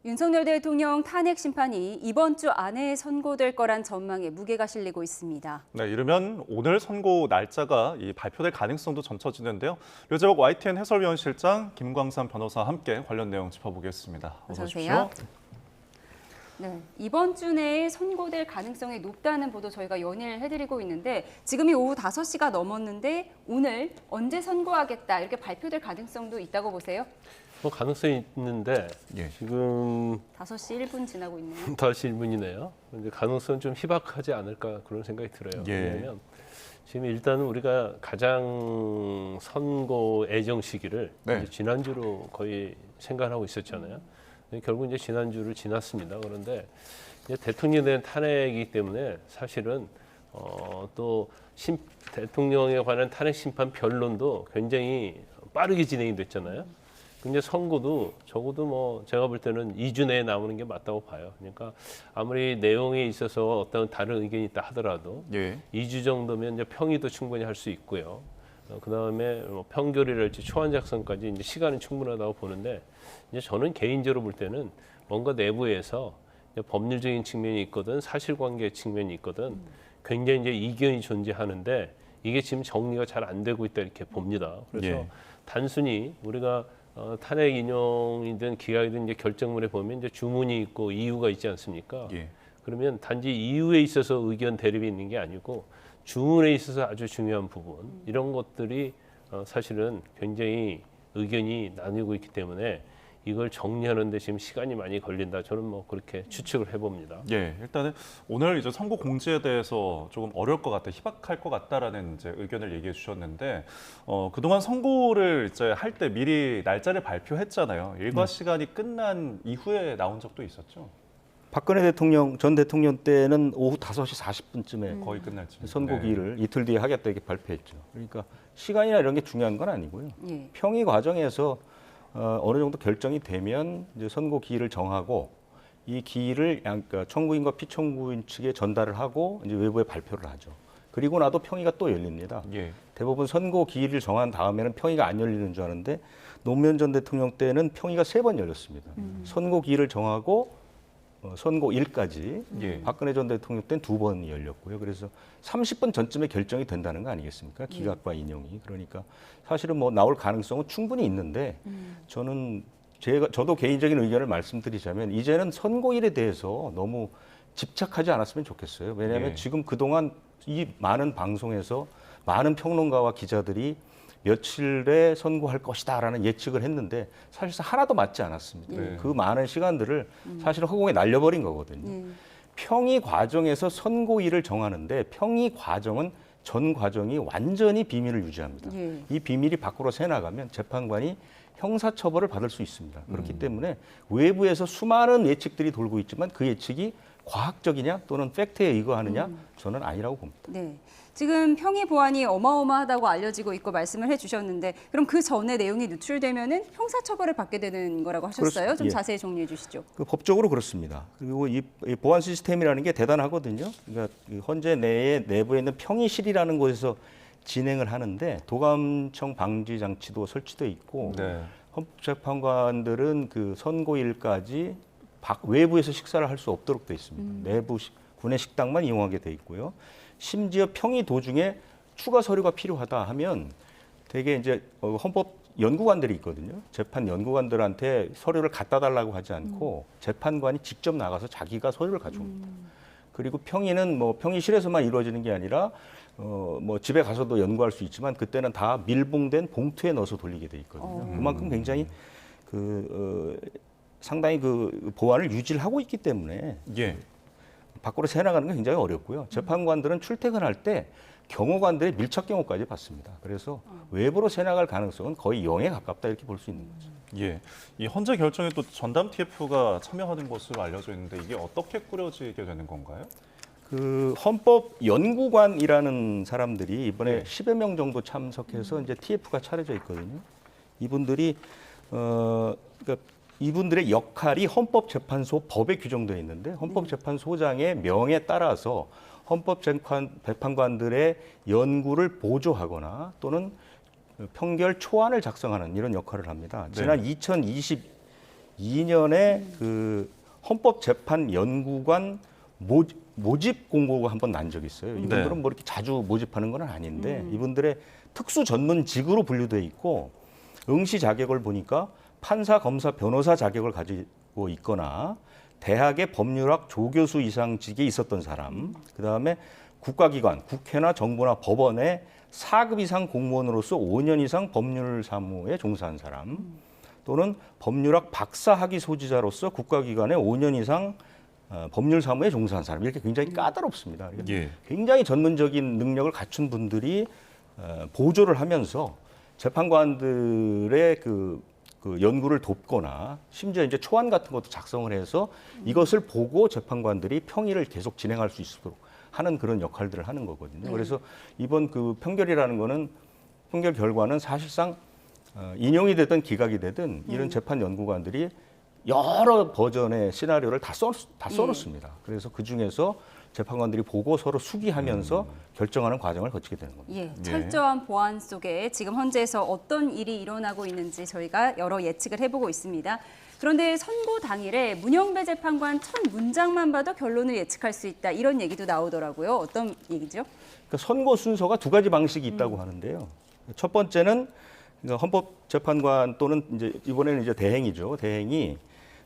윤석열 대통령 탄핵 심판이 이번 주 안에 선고될 거란 전망에 무게가 실리고 있습니다. 네, 이르면 오늘 선고 날짜가 발표될 가능성도 점쳐지는데요. 류재석 YTN 해설위원실장 김광삼 변호사와 함께 관련 내용 짚어보겠습니다. 어서 오십시오. 네, 이번 주 내에 선고될 가능성이 높다는 보도 저희가 연일 해드리고 있는데 지금이 오후 5시가 넘었는데 오늘 언제 선고하겠다 이렇게 발표될 가능성도 있다고 보세요? 가능성이 있는데 지금 5시 1분 지나고 있네요. 5시 1분이네요. 근데 가능성은 좀 희박하지 않을까 그런 생각이 들어요. 왜냐하면 지금 일단은 우리가 가장 선고 예정 시기를 이제 지난주로 거의 생각하고 있었잖아요. 결국 이제 지난주를 지났습니다. 그런데 이제 대통령에 대한 탄핵이기 때문에 사실은 또 대통령에 관한 탄핵 심판 변론도 굉장히 빠르게 진행이 됐잖아요. 근데 선고도 적어도 뭐 제가 볼 때는 2주 내에 나오는 게 맞다고 봐요. 그러니까 아무리 내용에 있어서 어떤 다른 의견이 있다 하더라도 2주 정도면 이제 평의도 충분히 할 수 있고요. 그다음에 뭐 판결이랄지 초안 작성까지 이제 시간은 충분하다고 보는데 이제 저는 개인적으로 볼 때는 뭔가 내부에서 법률적인 측면이 있거든 사실관계 측면이 있거든 굉장히 이제 이견이 존재하는데 이게 지금 정리가 잘 안 되고 있다 이렇게 봅니다. 그래서 단순히 우리가 탄핵 인용이든 기각이든 이제 결정문에 보면 이제 주문이 있고 이유가 있지 않습니까? 그러면 단지 이유에 있어서 의견 대립이 있는 게 아니고 주문에 있어서 아주 중요한 부분 이런 것들이 사실은 굉장히 의견이 나뉘고 있기 때문에 이걸 정리하는데 지금 시간이 많이 걸린다. 저는 뭐 그렇게 추측을 해봅니다. 일단은 오늘 이제 선고 공지에 대해서 조금 어려울 것 같다, 희박할 것 같다라는 이제 의견을 얘기해 주셨는데 그동안 선고를 이제 할 때 미리 날짜를 발표했잖아요. 일과 시간이 끝난 이후에 나온 적도 있었죠. 박근혜 대통령 전 대통령 때는 오후 5시 40분쯤에 거의 끝날 쯤. 선고기일을 이틀 뒤에 하겠다 이렇게 발표했죠. 그러니까 시간이나 이런 게 중요한 건 아니고요. 평의 과정에서 어느 정도 결정이 되면 이제 선고 기일을 정하고 이 기일을 그러니까 청구인과 피청구인 측에 전달을 하고 이제 외부에 발표를 하죠. 그리고 나도 평의가 또 열립니다. 대부분 선고 기일을 정한 다음에는 평의가 안 열리는 줄 아는데 노무현 전 대통령 때는 평의가 3번 열렸습니다. 선고 기일을 정하고 선고일까지 박근혜 전 대통령 때는 2번이 열렸고요. 그래서 30분 전쯤에 결정이 된다는 거 아니겠습니까? 기각과 인용이. 그러니까 사실은 뭐 나올 가능성은 충분히 있는데 저도 개인적인 의견을 말씀드리자면 이제는 선고일에 대해서 너무 집착하지 않았으면 좋겠어요. 왜냐하면 지금 그동안 이 많은 방송에서 많은 평론가와 기자들이 며칠에 선고할 것이다라는 예측을 했는데 사실상 하나도 맞지 않았습니다. 그 많은 시간들을 사실은 허공에 날려버린 거거든요. 평의 과정에서 선고일을 정하는데 평의 과정은 전 과정이 완전히 비밀을 유지합니다. 이 비밀이 밖으로 새나가면 재판관이 형사처벌을 받을 수 있습니다. 그렇기 때문에 외부에서 수많은 예측들이 돌고 있지만 그 예측이 과학적이냐 또는 팩트에 의거하느냐 저는 아니라고 봅니다. 지금 평의 보완이 어마어마하다고 알려지고 있고 말씀을 해주셨는데 그럼 그 전에 내용이 누출되면은 형사처벌을 받게 되는 거라고 하셨어요? 좀 자세히 정리해 주시죠. 법적으로 그렇습니다. 그리고 이 보안 시스템이라는 게 대단하거든요. 그러니까 헌재 내부에 있는 평의실이라는 곳에서 진행을 하는데 도감청 방지 장치도 설치돼 있고 헌법재판관들은 그 선고일까지 외부에서 식사를 할 수 없도록 돼 있습니다. 내부 구내 식당만 이용하게 돼 있고요. 심지어 평의 도중에 추가 서류가 필요하다 하면 되게 이제 헌법 연구관들이 있거든요. 재판 연구관들한테 서류를 갖다 달라고 하지 않고 재판관이 직접 나가서 자기가 서류를 가져옵니다. 그리고 평의는 뭐 평의실에서만 이루어지는 게 아니라 뭐 집에 가서도 연구할 수 있지만 그때는 다 밀봉된 봉투에 넣어서 돌리게 돼 있거든요. 그만큼 굉장히 상당히 그 보안을 유지를 하고 있기 때문에 밖으로 새나가는 게 굉장히 어렵고요. 재판관들은 출퇴근할 때 경호관들의 밀착 경호까지 받습니다. 그래서 외부로 새나갈 가능성은 거의 0에 가깝다 이렇게 볼 수 있는 거죠. 이 헌재 결정에 또 전담 TF가 참여하는 것으로 알려져 있는데 이게 어떻게 꾸려지게 되는 건가요? 그 헌법 연구관이라는 사람들이 이번에 10여 명 정도 참석해서 이제 TF가 차려져 있거든요. 이분들이 그러니까 이분들의 역할이 헌법재판소 법에 규정되어 있는데 헌법재판소장의 명에 따라서 헌법재판관들의 연구를 보조하거나 또는 평결 초안을 작성하는 이런 역할을 합니다. 지난 2022 2002년에 그 헌법재판연구관 모집 공고가 한번 난 적이 있어요. 이분들은 뭐 이렇게 자주 모집하는 건 아닌데 이분들의 특수 전문직으로 분류돼 있고 응시 자격을 보니까 판사, 검사, 변호사 자격을 가지고 있거나 대학의 법률학 조교수 이상직에 있었던 사람, 그다음에 국가기관, 국회나 정부나 법원에 4급 이상 공무원으로서 5년 이상 법률 사무에 종사한 사람, 또는 법률학 박사 학위 소지자로서 국가기관에 5년 이상 법률 사무에 종사한 사람, 이렇게 굉장히 까다롭습니다. 굉장히 전문적인 능력을 갖춘 분들이 보조를 하면서 재판관들의 그 연구를 돕거나 심지어 이제 초안 같은 것도 작성을 해서 이것을 보고 재판관들이 평의를 계속 진행할 수 있도록 하는 그런 역할들을 하는 거거든요. 그래서 이번 그 판결이라는 거는 판결 결과는 사실상 인용이 되든 기각이 되든 이런 재판 연구관들이 여러 버전의 시나리오를 다 써놓습니다. 그래서 그 중에서 재판관들이 보고 서로 수기하면서 결정하는 과정을 거치게 되는 겁니다. 예, 철저한 보안 속에 지금 현재에서 어떤 일이 일어나고 있는지 저희가 여러 예측을 해보고 있습니다. 그런데 선고 당일에 문영배 재판관 첫 문장만 봐도 결론을 예측할 수 있다, 이런 얘기도 나오더라고요. 어떤 얘기죠? 그러니까 선고 순서가 두 가지 방식이 있다고 하는데요. 첫 번째는 헌법재판관 또는 이제 이번에는 이제 대행이죠. 대행이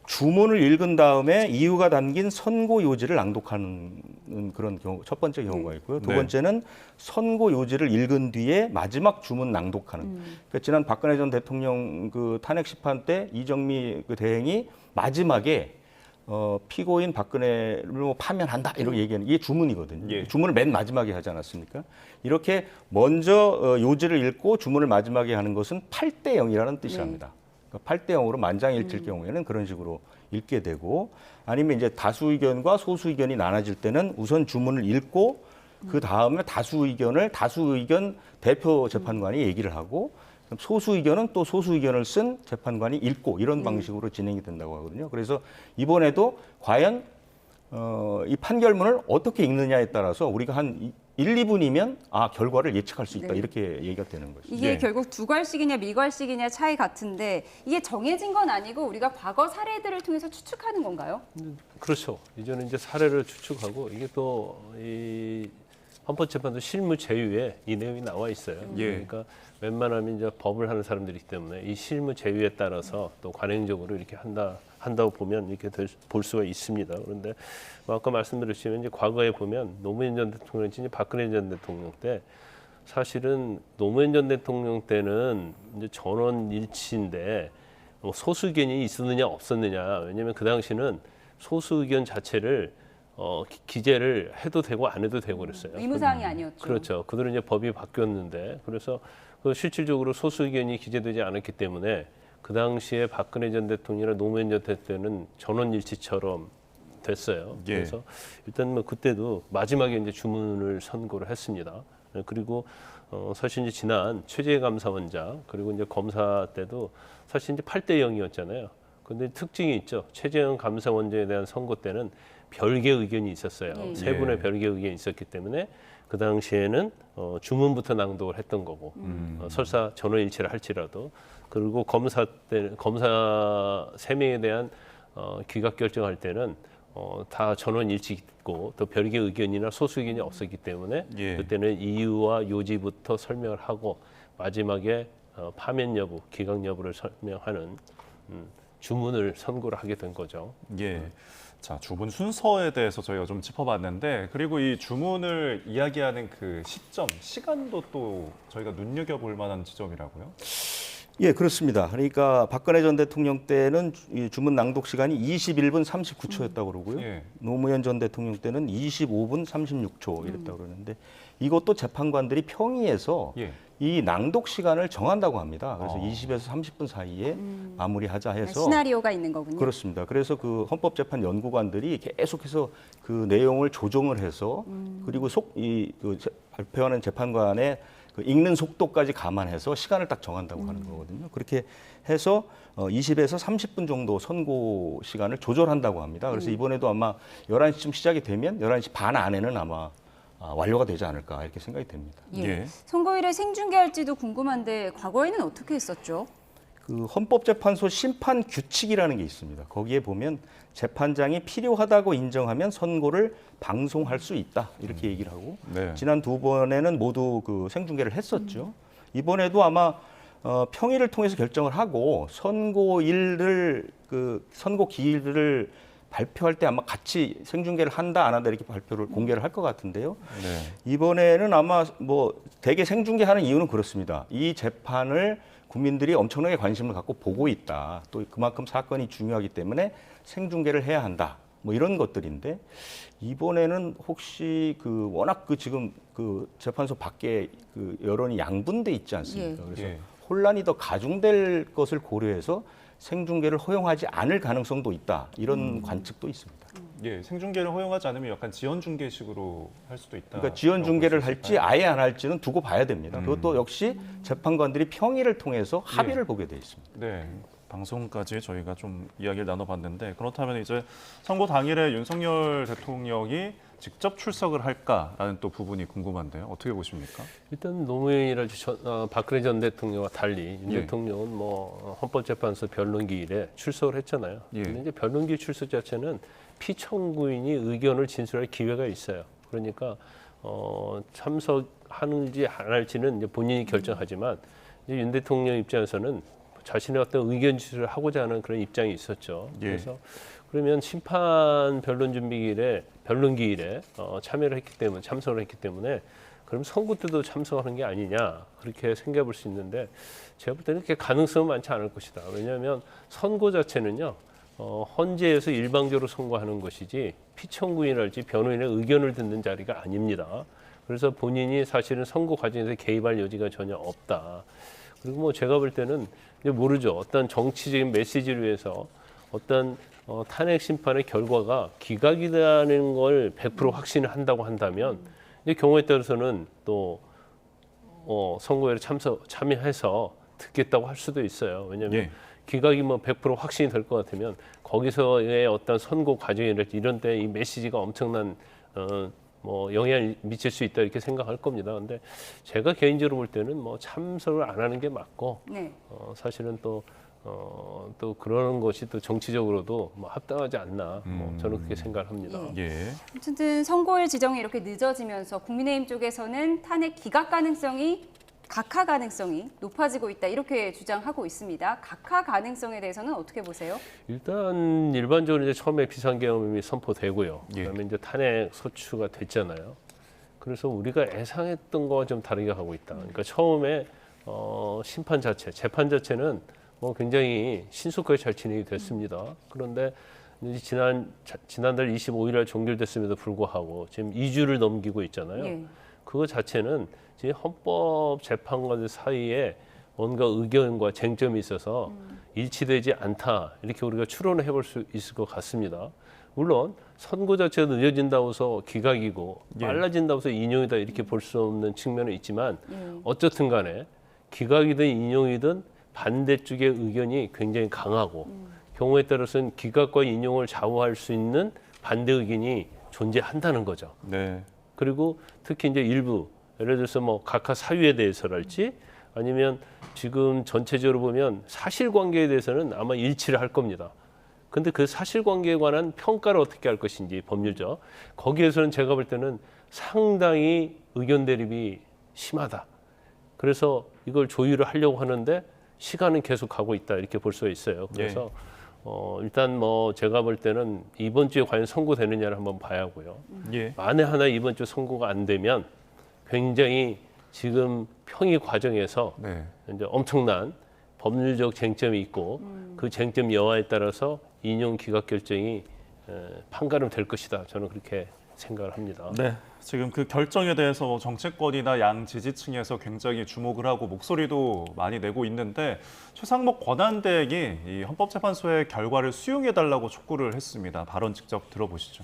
주문을 읽은 다음에 이유가 담긴 선고 요지를 낭독하는 그런 경우, 첫 번째 경우가 있고요. 두 번째는 선고 요지를 읽은 뒤에 마지막 주문 낭독하는. 그러니까 지난 박근혜 전 대통령 그 탄핵 심판 때 이정미 그 대행이 마지막에 피고인 박근혜를 뭐 파면한다 이렇게 얘기하는 이게 주문이거든요. 주문을 맨 마지막에 하지 않았습니까? 이렇게 먼저 요지를 읽고 주문을 마지막에 하는 것은 8대 0이라는 뜻이랍니다. 8대 0으로 만장일치일 경우에는 그런 식으로 읽게 되고, 아니면 이제 다수 의견과 소수 의견이 나눠질 때는 우선 주문을 읽고 그 다음에 다수 의견 대표 재판관이 얘기를 하고 소수 의견은 또 소수 의견을 쓴 재판관이 읽고 이런 방식으로 진행이 된다고 하거든요. 그래서 이번에도 과연 이 판결문을 어떻게 읽느냐에 따라서 우리가 한 1, 2분이면 결과를 예측할 수 있다, 이렇게 얘기가 되는 거죠. 이게 결국 두괄식이냐 미괄식이냐 차이 같은데 이게 정해진 건 아니고 우리가 과거 사례들을 통해서 추측하는 건가요? 그렇죠. 이제는 이제 사례를 추측하고 이게 또 이 헌법재판소 실무 제휴에 이 내용이 나와 있어요. 그러니까 웬만하면 이제 법을 하는 사람들이기 때문에 이 실무 제휴에 따라서 또 관행적으로 이렇게 한다고 보면 이렇게 볼 수가 있습니다. 그런데 아까 말씀드렸지만 이제 과거에 보면 노무현 전 대통령인지 박근혜 전 대통령 때 사실은 노무현 전 대통령 때는 이제 전원 일치인데 소수 의견이 있었느냐 없었느냐, 왜냐하면 그 당시는 소수 의견 자체를 기재를 해도 되고 안 해도 되고 그랬어요. 의무사항이 아니었죠. 그렇죠. 그들은 이제 법이 바뀌었는데, 그래서 실질적으로 소수 의견이 기재되지 않았기 때문에 그 당시에 박근혜 전 대통령이나 노무현 전 대통령은 전원 일치처럼 됐어요. 그래서 일단 뭐 그때도 마지막에 이제 주문을 선고를 했습니다. 그리고 사실 이제 지난 최재해 감사원장 그리고 이제 검사 때도 사실 이제 8대 0이었잖아요. 근데 특징이 있죠. 최재형 감사원장에 대한 선고 때는 별개 의견이 있었어요. 세 분의 별개 의견이 있었기 때문에 그 당시에는 주문부터 낭독을 했던 거고, 설사 전원일치를 할지라도, 그리고 검사 3명에 대한 기각 결정할 때는 다 전원일치 있고 또 별개 의견이나 소수 의견이 없었기 때문에 그때는 이유와 요지부터 설명을 하고 마지막에 파면 여부, 기각 여부를 설명하는 주문을 선고를 하게 된 거죠. 자, 주문 순서에 대해서 저희가 좀 짚어봤는데, 그리고 이 주문을 이야기하는 그 시간도 또 저희가 눈여겨볼 만한 지점이라고요? 예, 그렇습니다. 그러니까 박근혜 전 대통령 때는 이 주문 낭독 시간이 21분 39초였다고 그러고요. 노무현 전 대통령 때는 25분 36초 이랬다고 그러는데, 이것도 재판관들이 평의해서 이 낭독 시간을 정한다고 합니다. 그래서 20에서 30분 사이에 마무리하자 해서 시나리오가 있는 거군요. 그렇습니다. 그래서 그 헌법재판 연구관들이 계속해서 그 내용을 조정을 해서 그리고 그 발표하는 재판관의 그 읽는 속도까지 감안해서 시간을 딱 정한다고 하는 거거든요. 그렇게 해서 20에서 30분 정도 선고 시간을 조절한다고 합니다. 그래서 이번에도 아마 11시쯤 시작이 되면 11시 반 안에는 아마 완료가 되지 않을까 이렇게 생각이 됩니다. 선고일에 생중계할지도 궁금한데 과거에는 어떻게 했었죠? 그 헌법재판소 심판 규칙이라는 게 있습니다. 거기에 보면 재판장이 필요하다고 인정하면 선고를 방송할 수 있다 이렇게 얘기를 하고 네. 지난 두 번에는 모두 그 생중계를 했었죠. 이번에도 아마 평의를 통해서 결정을 하고 선고일을 그 선고 기일을 발표할 때 아마 같이 생중계를 한다 안 한다 이렇게 발표를 공개를 할 것 같은데요. 네. 이번에는 아마 뭐 대개 생중계하는 이유는 그렇습니다. 이 재판을 국민들이 엄청나게 관심을 갖고 보고 있다. 또 그만큼 사건이 중요하기 때문에 생중계를 해야 한다. 뭐 이런 것들인데 이번에는 혹시 그 워낙 그 지금 그 재판소 밖에 그 여론이 양분돼 있지 않습니까? 예. 그래서 예. 혼란이 더 가중될 것을 고려해서 생중계를 허용하지 않을 가능성도 있다. 이런 관측도 있습니다. 예, 생중계를 허용하지 않으면 약간 지연 중계식으로 할 수도 있다. 그러니까 지연 중계를 할지 아예 안 할지는 두고 봐야 됩니다. 그것도 역시 재판관들이 평의를 통해서 합의를 보게 돼 있습니다. 네. 방송까지 저희가 좀 이야기를 나눠봤는데 그렇다면 이제 선거 당일에 윤석열 대통령이 직접 출석을 할까라는 또 부분이 궁금한데요. 어떻게 보십니까? 일단 노무현이랄지 박근혜 전 대통령과 달리 윤 예. 대통령은 뭐 헌법재판소 변론기일에 출석을 했잖아요. 예. 근데 이제 변론기 출석 자체는 피청구인이 의견을 진술할 기회가 있어요. 그러니까 참석하는지 안 할지는 이제 본인이 결정하지만 이제 윤 대통령 입장에서는 자신의 어떤 의견 진술을 하고자 하는 그런 입장이 있었죠. 예. 그래서 그러면 심판 변론 준비기일에 변론기일에 참여를 했기 때문에 참석을 했기 때문에 그럼 선고 때도 참석하는 게 아니냐 그렇게 생각해 볼 수 있는데 제가 볼 때는 그렇게 가능성은 많지 않을 것이다. 왜냐하면 선고 자체는요 헌재에서 일방적으로 선고하는 것이지 피청구인이랄지 변호인의 의견을 듣는 자리가 아닙니다. 그래서 본인이 사실은 선고 과정에서 개입할 여지가 전혀 없다. 그리고 뭐 제가 볼 때는 모르죠. 어떤 정치적인 메시지를 위해서 어떤 탄핵 심판의 결과가 기각이라는 걸 100% 확신을 한다고 한다면 이제 경우에 따라서는 또 선고회에 참여해서 듣겠다고 할 수도 있어요. 왜냐하면 예. 기각이 뭐 100% 확신이 될 것 같으면 거기서의 어떤 선고 과정이랄지 이런 때 이 메시지가 엄청난 뭐 영향을 미칠 수 있다 이렇게 생각할 겁니다. 근데 제가 개인적으로 볼 때는 뭐 참석을 안 하는 게 맞고 네. 사실은 또 그러는 것이 또 정치적으로도 뭐 합당하지 않나 뭐 저는 그렇게 생각합니다. 예. 어쨌든 선고일 지정이 이렇게 늦어지면서 국민의힘 쪽에서는 탄핵 기각 가능성이 각하 가능성이 높아지고 있다 이렇게 주장하고 있습니다. 각하 가능성에 대해서는 어떻게 보세요? 일단 일반적으로 이제 처음에 비상계엄이 선포되고요. 예. 그다음에 이제 탄핵 소추가 됐잖아요. 그래서 우리가 예상했던 거와 좀 다르게 하고 있다. 그러니까 처음에 심판 자체, 재판 자체는 뭐 굉장히 신속하게 잘 진행이 됐습니다. 그런데 이제 지난달 25일에 종결됐음에도 불구하고 지금 2주를 넘기고 있잖아요. 예. 그거 자체는 지금 헌법재판관들 사이에 뭔가 의견과 쟁점이 있어서 일치되지 않다 이렇게 우리가 추론을 해볼 수 있을 것 같습니다. 물론 선고 자체가 늦어진다고 해서 기각이고 예. 빨라진다고 해서 인용이다 이렇게 볼 수 없는 측면은 있지만 어쨌든 간에 기각이든 인용이든 반대쪽의 의견이 굉장히 강하고 경우에 따라서는 기각과 인용을 좌우할 수 있는 반대 의견이 존재한다는 거죠. 네. 그리고 특히 이제 일부 예를 들어서 뭐 각하 사유에 대해서랄지 아니면 지금 전체적으로 보면 사실관계에 대해서는 아마 일치를 할 겁니다. 근데 그 사실관계에 관한 평가를 어떻게 할 것인지 법률적 거기에서는 제가 볼 때는 상당히 의견 대립이 심하다. 그래서 이걸 조율을 하려고 하는데 시간은 계속 가고 있다 이렇게 볼 수가 있어요. 그래서 일단 뭐 제가 볼 때는 이번 주에 과연 선고되느냐를 한번 봐야 하고요. 예. 만에 하나 이번 주 선고가 안 되면 굉장히 지금 평의 과정에서 네. 이제 엄청난 법률적 쟁점이 있고 그 쟁점 여하에 따라서 인용 기각 결정이 판가름 될 것이다. 저는 그렇게 생각을 합니다. 네. 지금 그 결정에 대해서 정치권이나 양 지지층에서 굉장히 주목을 하고 목소리도 많이 내고 있는데 최상목 권한대행이 이 헌법재판소의 결과를 수용해달라고 촉구를 했습니다. 발언 직접 들어보시죠.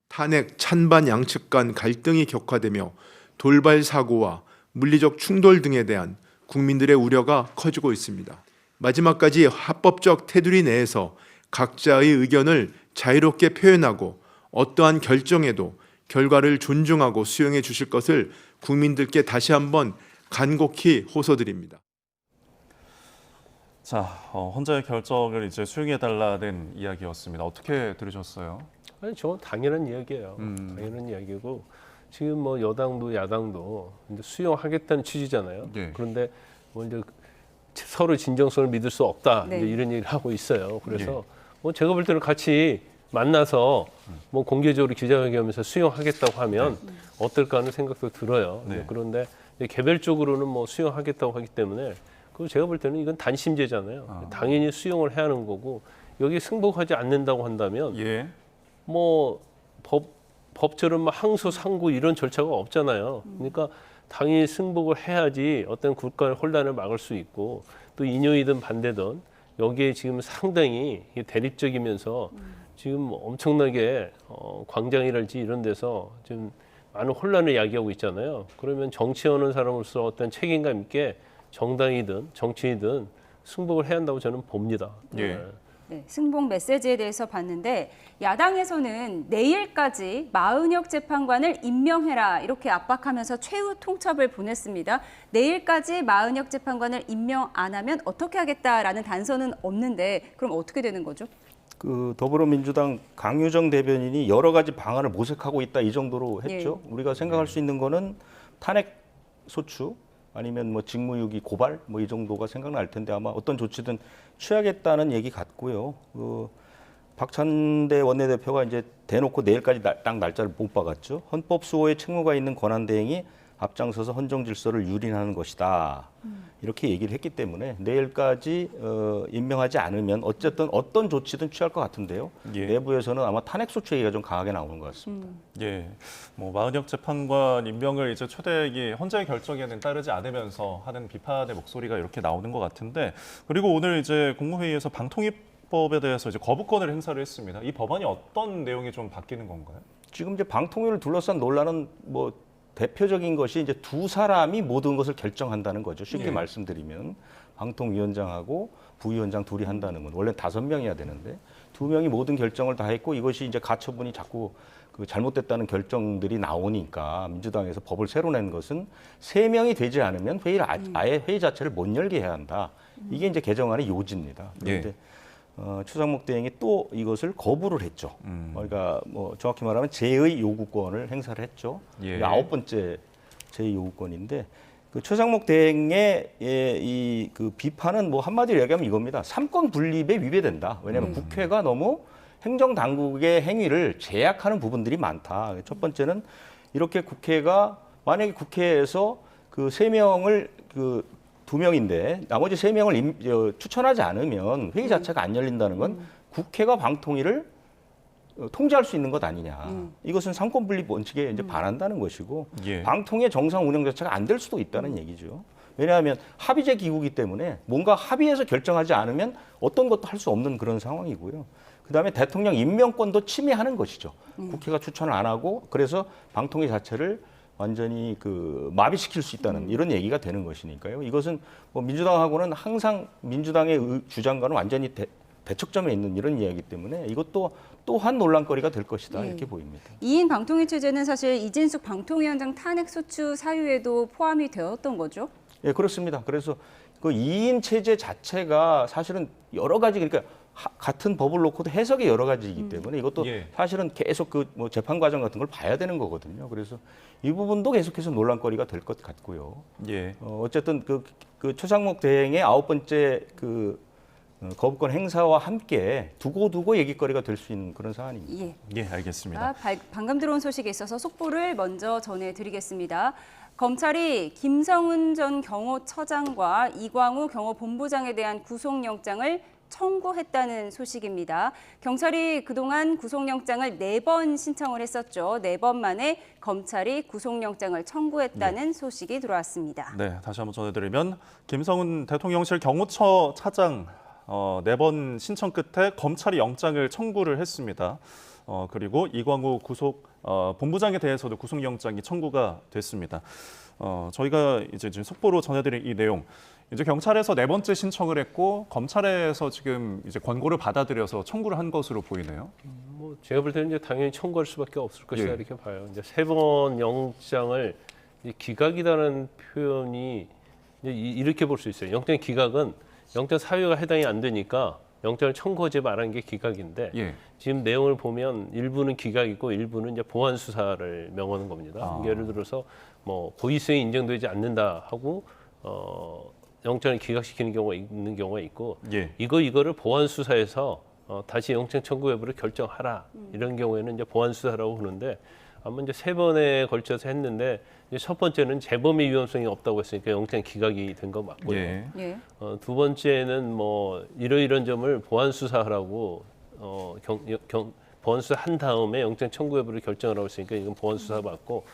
탄핵 찬반 양측 간 갈등이 격화되며 돌발 사고와 물리적 충돌 등에 대한 국민들의 우려가 커지고 있습니다. 마지막까지 합법적 테두리 내에서 각자의 의견을 자유롭게 표현하고 어떠한 결정에도 결과를 존중하고 수용해 주실 것을 국민들께 다시 한번 간곡히 호소드립니다. 자, 헌재의 결정을 이제 수용해달라는 이야기였습니다. 어떻게 들으셨어요? 아니, 저건 당연한 이야기예요. 당연한 이야기고 지금 뭐 여당도 야당도 이제 수용하겠다는 취지잖아요. 예. 그런데 뭐 이제 서로 진정성을 믿을 수 없다 네. 이제 이런 얘기를 하고 있어요. 그래서 뭐 제가 볼 때는 같이 만나서 뭐 공개적으로 기자회견하면서 수용하겠다고 하면 어떨까 하는 생각도 들어요. 네. 그런데 이제 개별적으로는 뭐 수용하겠다고 하기 때문에 그 제가 볼 때는 이건 단심제잖아요. 당연히 수용을 해야 하는 거고 여기 승복하지 않는다고 한다면 예. 뭐 법처럼 막 항소 상고 이런 절차가 없잖아요. 그러니까 당연히 승복을 해야지 어떤 국가 혼란을 막을 수 있고 또 인용이든 반대든 여기에 지금 상당히 대립적이면서 지금 엄청나게 광장이랄지 이런 데서 지금 많은 혼란을 야기하고 있잖아요. 그러면 정치하는 사람으로서 어떤 책임감 있게 정당이든 정치이든 승복을 해야 한다고 저는 봅니다. 예. 네, 승복 메시지에 대해서 봤는데 야당에서는 내일까지 마은혁 재판관을 임명해라 이렇게 압박하면서 최후 통첩을 보냈습니다. 내일까지 마은혁 재판관을 임명 안 하면 어떻게 하겠다라는 단서는 없는데 그럼 어떻게 되는 거죠? 그 더불어민주당 강유정 대변인이 여러 가지 방안을 모색하고 있다 이 정도로 했죠. 우리가 생각할 수 있는 거는 탄핵 소추 아니면 뭐 직무유기 고발 뭐 이 정도가 생각날 텐데 아마 어떤 조치든 취하겠다는 얘기 같고요. 그 박찬대 원내대표가 이제 대놓고 내일까지 딱 날짜를 못 박았죠. 헌법 수호의 책무가 있는 권한 대행이 앞장서서 헌정 질서를 유린하는 것이다. 이렇게 얘기를 했기 때문에 내일까지 임명하지 않으면 어쨌든 어떤 조치든 취할 것 같은데요. 예. 내부에서는 아마 탄핵 소추 얘기가 좀 강하게 나오는 것 같습니다. 예, 뭐 마은혁 재판관 임명을 이제 최대액이 헌재의 결정에는 따르지 않으면서 하는 비판의 목소리가 이렇게 나오는 것 같은데 그리고 오늘 이제 국무회의에서 방통위법에 대해서 이제 거부권을 행사를 했습니다. 이 법안이 어떤 내용이 좀 바뀌는 건가요? 지금 이제 방통위를 둘러싼 논란은 뭐 대표적인 것이 이제 두 사람이 모든 것을 결정한다는 거죠. 쉽게 예. 말씀드리면 방통위원장하고 부위원장 둘이 한다는 건 원래 5명이야 되는데 2명이 모든 결정을 다 했고 이것이 이제 가처분이 자꾸 그 잘못됐다는 결정들이 나오니까 민주당에서 법을 새로 낸 것은 3명이 되지 않으면 회의를 아예 회의 자체를 못 열게 해야 한다. 이게 이제 개정안의 요지입니다. 그런데 최상목 대행이 또 이것을 거부를 했죠. 그러니까 뭐 정확히 말하면 제의 요구권을 행사를 했죠. 예. 9번째 제의 요구권인데 그 최상목 대행의 이 그 비판은 뭐 한마디로 얘기하면 이겁니다. 삼권 분립에 위배된다. 왜냐하면 국회가 너무 행정 당국의 행위를 제약하는 부분들이 많다. 첫 번째는 이렇게 국회가 만약에 국회에서 그 3명을 그 2명인데 나머지 3명을 추천하지 않으면 회의 자체가 안 열린다는 건 국회가 방통위를 통제할 수 있는 것 아니냐. 이것은 삼권 분립 원칙에 이제 반한다는 것이고 예. 방통위의 정상 운영 자체가 안 될 수도 있다는 얘기죠. 왜냐하면 합의제 기구이기 때문에 뭔가 합의해서 결정하지 않으면 어떤 것도 할 수 없는 그런 상황이고요. 그다음에 대통령 임명권도 침해하는 것이죠. 국회가 추천을 안 하고 그래서 방통위 자체를 완전히 그 마비시킬 수 있다는 이런 얘기가 되는 것이니까요. 이것은 뭐 민주당하고는 항상 민주당의 주장과는 완전히 대척점에 있는 이런 이야기이기 때문에 이것도 또한 논란거리가 될 것이다 이렇게 보입니다. 2인 방통위 체제는 사실 이진숙 방통위원장 탄핵 소추 사유에도 포함이 되었던 거죠? 예, 그렇습니다. 그래서 그 2인 체제 자체가 사실은 여러 가지 그러니까 같은 법을 놓고도 해석이 여러 가지이기 때문에 이것도 예. 사실은 계속 그 뭐 재판 과정 같은 걸 봐야 되는 거거든요. 그래서 이 부분도 계속해서 논란거리가 될 것 같고요. 예. 어쨌든 그 최상목 대행의 9번째 그 거부권 행사와 함께 두고 얘기거리가 될 수 있는 그런 사안입니다. 예. 예, 알겠습니다. 방금 들어온 소식에 있어서 속보를 먼저 전해드리겠습니다. 검찰이 김성은 전 경호처장과 이광우 경호본부장에 대한 구속영장을 청구했다는 소식입니다. 경찰이 그동안 구속영장을 4번 신청을 했었죠. 4번 만에 검찰이 구속영장을 청구했다는 소식이 들어왔습니다. 네, 다시 한번 전해드리면 김성은 대통령실 경호처 차장 4번 신청 끝에 검찰이 영장을 청구를 했습니다. 그리고 이광우 본부장에 대해서도 구속영장이 청구가 됐습니다. 저희가 이제 지금 속보로 전해드린 이 내용, 이제 경찰에서 4번째 신청을 했고 검찰에서 지금 이제 권고를 받아들여서 청구를 한 것으로 보이네요. 뭐 제가 볼 때는 이제 당연히 청구할 수밖에 없을 것이다 예. 이렇게 봐요. 이제 3번 영장을 이 기각이라는 표현이 이제 이렇게 볼 수 있어요. 영장 기각은 영장 사유가 해당이 안 되니까 영장을 청구하지 말한 게 기각인데 예. 지금 내용을 보면 일부는 기각이고 일부는 이제 보완 수사를 명하는 겁니다. 예를 들어서 뭐 고의성이 인정되지 않는다 하고 영장을 기각시키는 경우가 있는 경우가 있고 예. 이거를 보완 수사해서 다시 영장 청구 여부를 결정하라 이런 경우에는 이제 보완 수사라고 하는데 아마 이제 3번에 걸쳐서 했는데 이제 첫 번째는 재범의 위험성이 없다고 했으니까 영장 기각이 된 거 맞고요. 예. 예. 두 번째는 뭐 이런 점을 보완 수사하라고 보완 수사 한 다음에 영장 청구 여부를 결정하라고 했으니까 이건 보완 수사 맞고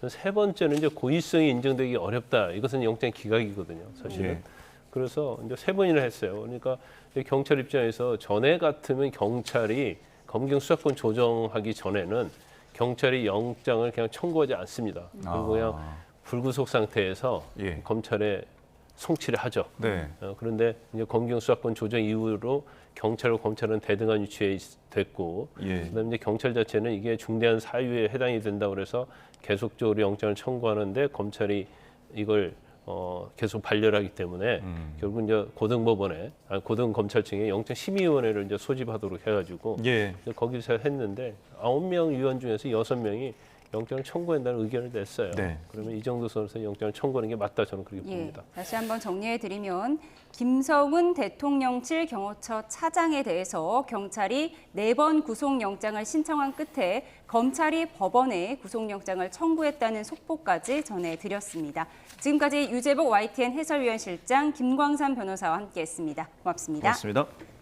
세 번째는 이제 고의성이 인정되기 어렵다. 이것은 영장 기각이거든요, 사실은. 예. 그래서 이제 3번이나 했어요. 그러니까 경찰 입장에서 전에 같으면 경찰이 검경 수사권 조정하기 전에는 경찰이 영장을 그냥 청구하지 않습니다. 그리고 그냥 불구속 상태에서 예. 검찰에 송치를 하죠. 네. 그런데 이제 검경 수사권 조정 이후로 경찰과 검찰은 대등한 위치에 됐고, 예. 그다음에 이제 경찰 자체는 이게 중대한 사유에 해당이 된다고 그래서 계속적으로 영장을 청구하는데 검찰이 이걸 계속 반려하기 때문에 결국 이제 고등검찰청에 영장심의위원회를 이제 소집하도록 해가지고 예. 거기서 했는데 9명 위원 중에서 6명이 영장을 청구한다는 의견을 냈어요. 네. 그러면 이 정도 선에서 영장을 청구하는 게 맞다 저는 그렇게 예, 봅니다. 다시 한번 정리해드리면 김성훈 대통령실 경호처 차장에 대해서 경찰이 4번 구속영장을 신청한 끝에 검찰이 법원에 구속영장을 청구했다는 속보까지 전해드렸습니다. 지금까지 유재복 YTN 해설위원실장 김광삼 변호사와 함께했습니다. 고맙습니다. 고맙습니다.